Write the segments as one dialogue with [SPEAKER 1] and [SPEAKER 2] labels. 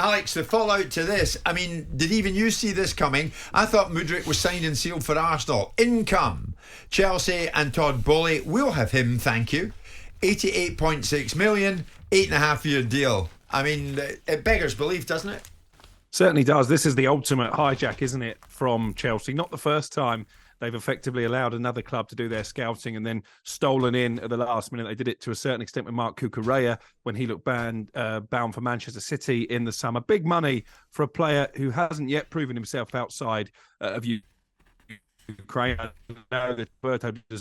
[SPEAKER 1] Alex, the fallout to this, I mean, did even you see this coming? I thought Mudryk was signed and sealed for Arsenal. Income, Chelsea and Todd Boehly. We'll have him, thank you. 88.6 million, 8.5-year deal. I mean, it beggars belief, doesn't it?
[SPEAKER 2] Certainly does. This is the ultimate hijack, isn't it, from Chelsea? Not the first time they've effectively allowed another club to do their scouting and then stolen in at the last minute. They did it to a certain extent with Mark Cucurella when he looked bound for Manchester City in the summer. Big money for a player who hasn't yet proven himself outside of Ukraine. I know that Roberto De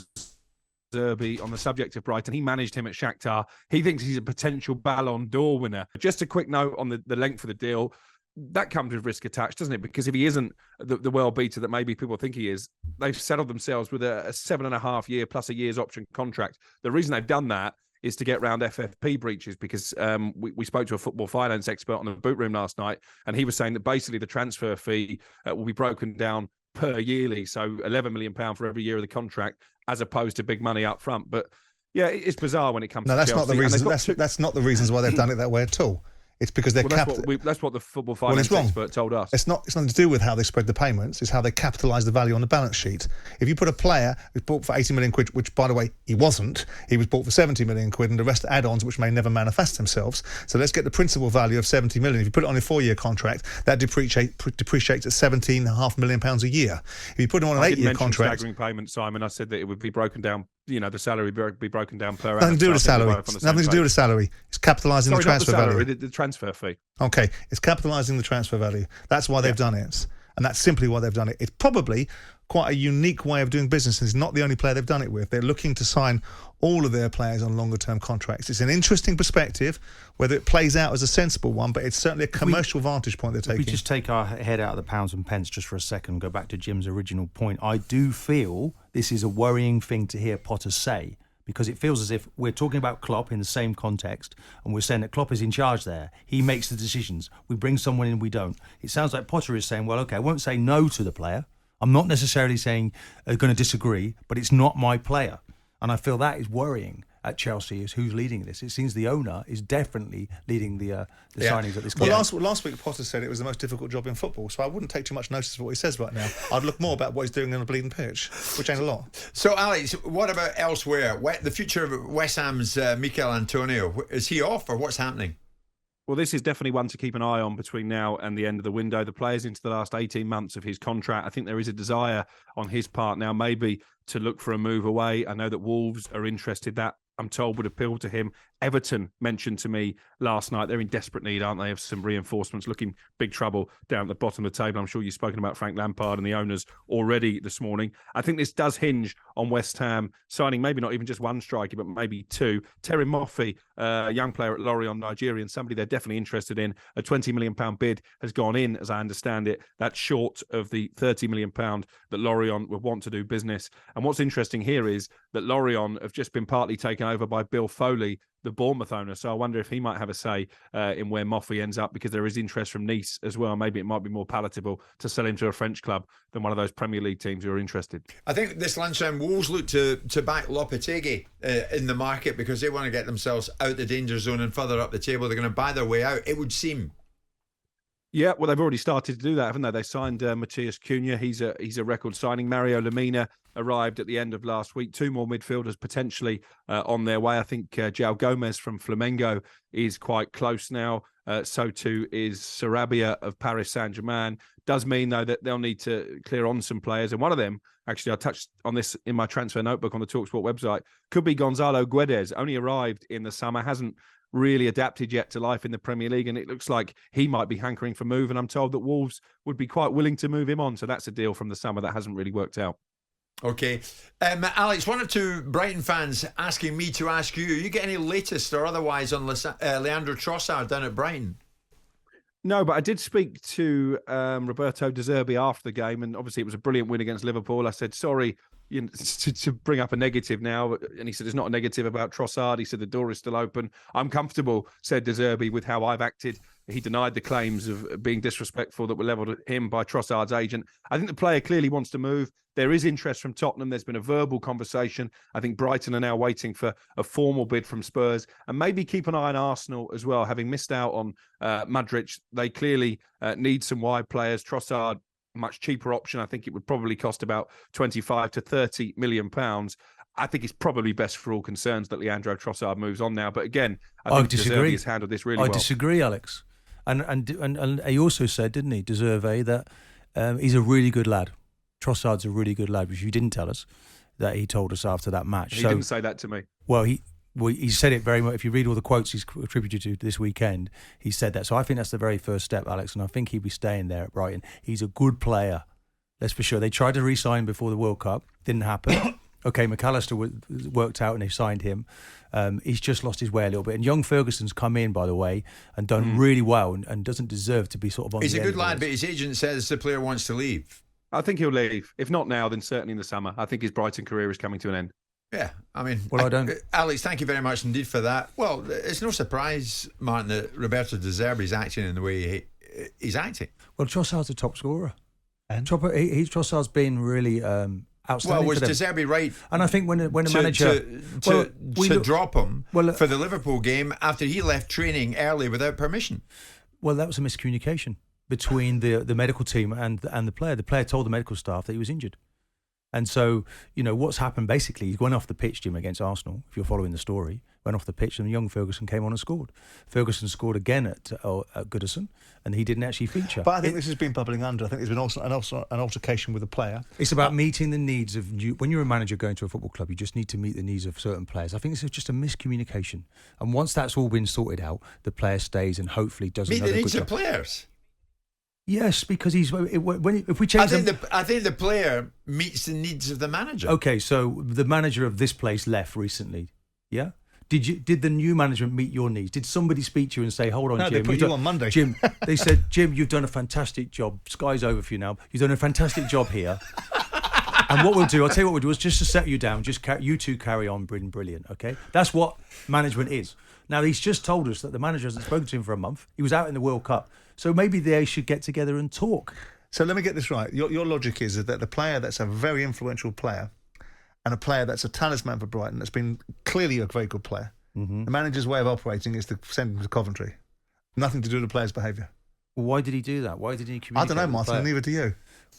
[SPEAKER 2] Zerbi on the subject of Brighton. He managed him at Shakhtar. He thinks he's a potential Ballon d'Or winner. Just a quick note on the length of the deal. That comes with risk attached, doesn't it? Because if he isn't the world beater that maybe people think he is, they've settled themselves with a 7.5-year plus a year's option contract. The reason they've done that is to get around FFP breaches, because we spoke to a football finance expert on the boot room last night, and he was saying that basically the transfer fee will be broken down per yearly, so £11 million for every year of the contract, as opposed to big money up front. But yeah, it's bizarre when it comes to Chelsea.
[SPEAKER 3] Not the reason. That's not the reasons why they've done it that way at all. It's because they're
[SPEAKER 2] that's what the football finance expert told us.
[SPEAKER 3] It's nothing to do with how they spread the payments. It's how they capitalise the value on the balance sheet. If you put a player who's bought for 80 million quid, which, by the way, he wasn't, he was bought for 70 million quid, and the rest are add-ons which may never manifest themselves. So let's get the principal value of 70 million. If you put it on a 4-year contract, that depreciates at £17.5 million a year. If you put it on an 8-year contract...
[SPEAKER 2] staggering payment, Simon. I said that it would be broken down. The salary would be broken down per annum.
[SPEAKER 3] Nothing to do with the salary. Nothing to do with the salary. It's capitalising the transfer value.
[SPEAKER 2] The transfer fee.
[SPEAKER 3] Okay, it's capitalising the transfer value. That's why they've done it. And that's simply why they've done it. It's probably quite a unique way of doing business, and it's not the only player they've done it with. They're looking to sign all of their players on longer-term contracts. It's an interesting perspective, whether it plays out as a sensible one, but it's certainly a commercial vantage point they're taking.
[SPEAKER 4] If we just take our head out of the pounds and pence just for a second, go back to Jim's original point, I do feel this is a worrying thing to hear Potter say, because it feels as if we're talking about Klopp in the same context, and we're saying that Klopp is in charge there. He makes the decisions. We bring someone in, we don't. It sounds like Potter is saying, well, okay, I won't say no to the player. I'm not necessarily saying going to disagree, but it's not my player. And I feel that is worrying at Chelsea, is who's leading this. It seems the owner is definitely leading the signings at this club.
[SPEAKER 3] Well, last week Potter said it was the most difficult job in football, so I wouldn't take too much notice of what he says right now. I'd look more about what he's doing on the bleeding pitch, which ain't a lot.
[SPEAKER 1] So, Alex, what about elsewhere? The future of West Ham's Michail Antonio, is he off, or what's happening?
[SPEAKER 2] Well, this is definitely one to keep an eye on between now and the end of the window. The player's into the last 18 months of his contract. I think there is a desire on his part now maybe to look for a move away. I know that Wolves are interested. That, I'm told, would appeal to him. Everton mentioned to me last night they're in desperate need, aren't they, of some reinforcements, looking big trouble down at the bottom of the table. I'm sure you've spoken about Frank Lampard and the owners already this morning. I think this does hinge on West Ham signing maybe not even just one striker, but maybe two. Terry Moffi, a young player at Lorient, Nigerian, somebody they're definitely interested in. A £20 million bid has gone in, as I understand it. That's short of the £30 million that Lorient would want to do business. And what's interesting here is that Lorient have just been partly taken over by Bill Foley, the Bournemouth owner. So I wonder if he might have a say in where Moffi ends up, because there is interest from Nice as well. Maybe it might be more palatable to sell him to a French club than one of those Premier League teams who are interested.
[SPEAKER 1] I think this lunchtime Wolves look to back Lopetegui in the market, because they want to get themselves out the danger zone and further up the table. They're going to buy their way out, it would seem.
[SPEAKER 2] Yeah, well, they've already started to do that, haven't they? They signed Matthias Cunha. He's a record signing. Mario Lemina arrived at the end of last week. Two more midfielders potentially on their way. I think João Gomez from Flamengo is quite close now. So too is Sarabia of Paris Saint-Germain. Does mean, though, that they'll need to clear on some players. And one of them, actually, I touched on this in my transfer notebook on the talkSPORT website, could be Gonzalo Guedes. Only arrived in the summer, hasn't really adapted yet to life in the Premier League, and it looks like he might be hankering for move, and I'm told that Wolves would be quite willing to move him on. So that's a deal from the summer that hasn't really worked out.
[SPEAKER 1] Okay. Alex, one or two Brighton fans asking me to ask you get any latest or otherwise on Leandro Trossard down at Brighton?
[SPEAKER 2] No, but I did speak to Roberto De Zerbi after the game, and obviously it was a brilliant win against Liverpool. I said, sorry, to bring up a negative now, and he said it's not a negative about Trossard. He said the door is still open. I'm comfortable, said De Zerbi, with how I've acted He denied the claims of being disrespectful that were levelled at him by Trossard's agent. I think the player clearly wants to move. There is interest from Tottenham. There's been a verbal conversation. I think Brighton are now waiting for a formal bid from Spurs, and maybe keep an eye on Arsenal as well. Having missed out on Mudryk, they clearly need some wide players. Trossard, much cheaper option. I think it would probably cost about 25 to 30 million pounds. I think it's probably best for all concerns that Leandro Trossard moves on now. But again, I think De Zerbi has handled this really well.
[SPEAKER 4] I disagree, Alex. And he also said, didn't he, De Zerbi, that he's a really good lad. Trossard's a really good lad, which you didn't tell us, that he told us after that match.
[SPEAKER 2] He didn't say that to me.
[SPEAKER 4] Well, he said it very much. If you read all the quotes he's attributed to this weekend, he said that. So I think that's the very first step, Alex, and I think he'll be staying there at Brighton. He's a good player, that's for sure. They tried to re-sign before the World Cup. Didn't happen. Okay, McAllister worked out and they signed him. He's just lost his way a little bit. And young Ferguson's come in, by the way, and done really well and doesn't deserve to be sort of on
[SPEAKER 1] He's
[SPEAKER 4] the
[SPEAKER 1] a
[SPEAKER 4] end
[SPEAKER 1] good
[SPEAKER 4] of
[SPEAKER 1] lad,
[SPEAKER 4] this.
[SPEAKER 1] but his agent says the player wants to leave.
[SPEAKER 2] I think he'll leave. If not now, then certainly in the summer. I think his Brighton career is coming to an end.
[SPEAKER 1] Yeah, I mean...
[SPEAKER 4] Well, I don't...
[SPEAKER 1] Alex, thank you very much indeed for that. Well, it's no surprise, Martin, that Roberto De Zerbi is acting in the way he's acting.
[SPEAKER 4] Well, Trossard's a top scorer. And Trossard's been really... outstanding.
[SPEAKER 1] Well, was
[SPEAKER 4] for them.
[SPEAKER 1] De Zerbi right?
[SPEAKER 4] And I think when a manager
[SPEAKER 1] to drop him for the Liverpool game after he left training early without permission?
[SPEAKER 4] Well, that was a miscommunication between the medical team and the player. The player told the medical staff that he was injured. And so, what's happened basically, he went off the pitch, Jim, against Arsenal, if you're following the story, went off the pitch and young Ferguson came on and scored. Ferguson scored again at Goodison and he didn't actually feature.
[SPEAKER 3] But I think this has been bubbling under. I think there's been also an altercation with the player.
[SPEAKER 4] It's about meeting the needs of when you're a manager going to a football club, you just need to meet the needs of certain players. I think this is just a miscommunication. And once that's all been sorted out, the player stays and hopefully does another good job.
[SPEAKER 1] Meet the needs of players?
[SPEAKER 4] Yes, because if we change
[SPEAKER 1] I think the player meets the needs of the manager.
[SPEAKER 4] Okay, so the manager of this place left recently, yeah? Did the new management meet your needs? Did somebody speak to you and say, hold on,
[SPEAKER 3] no,
[SPEAKER 4] Jim?
[SPEAKER 3] They put you on Monday.
[SPEAKER 4] Jim, they said, Jim, you've done a fantastic job. Sky's over for you now. You've done a fantastic job here. And what we'll do, I'll tell you what we'll do, is just to set you down, you two carry on, brilliant, okay? That's what management is. Now, he's just told us that the manager hasn't spoken to him for a month. He was out in the World Cup. So maybe they should get together and talk.
[SPEAKER 3] So let me get this right. Your logic is that the player that's a very influential player and a player that's a talisman for Brighton, that's been clearly a very good player, the manager's way of operating is to send him to Coventry. Nothing to do with the player's behaviour.
[SPEAKER 4] Well, why did he do that? Why didn't he communicate?
[SPEAKER 3] I don't know, Martin, and neither do you.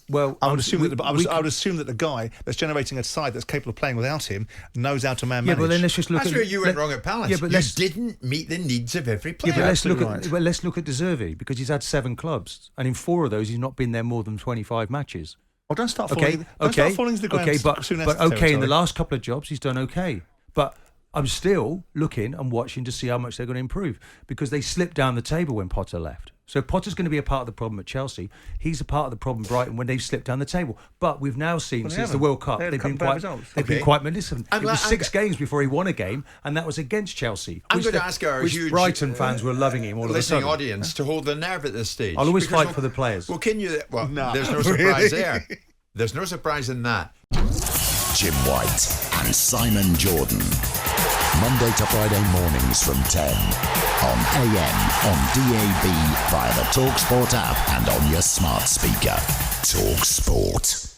[SPEAKER 4] Well,
[SPEAKER 3] I would assume that the guy that's generating a side that's capable of playing without him knows how to manage.
[SPEAKER 4] Yeah, but then let's just look.
[SPEAKER 1] That's where you went wrong at Palace.
[SPEAKER 4] Yeah, but
[SPEAKER 1] you didn't meet the needs of every player.
[SPEAKER 4] Yeah, but let's look at De Zerbi, because he's had 7 clubs, and in 4 of those he's not been there more than 25 matches.
[SPEAKER 3] Oh, don't start falling. Start falling into the ground.
[SPEAKER 4] Okay, but in the last couple of jobs he's done okay. But I'm still looking and watching to see how much they're going to improve, because they slipped down the table when Potter left. So if Potter's going to be a part of the problem at Chelsea, he's a part of the problem at Brighton when they've slipped down the table. But we've now seen since the World Cup they've been quite magnificent. It was 6 games before he won a game, and that was against Chelsea.
[SPEAKER 1] I'm going to ask our huge
[SPEAKER 4] Brighton fans were loving him all of a sudden.
[SPEAKER 1] Listening audience to hold their nerve at this stage.
[SPEAKER 4] I'll always fight for the players.
[SPEAKER 1] Well, there's no surprise there. There's no surprise in that.
[SPEAKER 5] Jim White and Simon Jordan. Monday to Friday mornings from 10 on AM, on DAB, via the talkSPORT app and on your smart speaker. talkSPORT.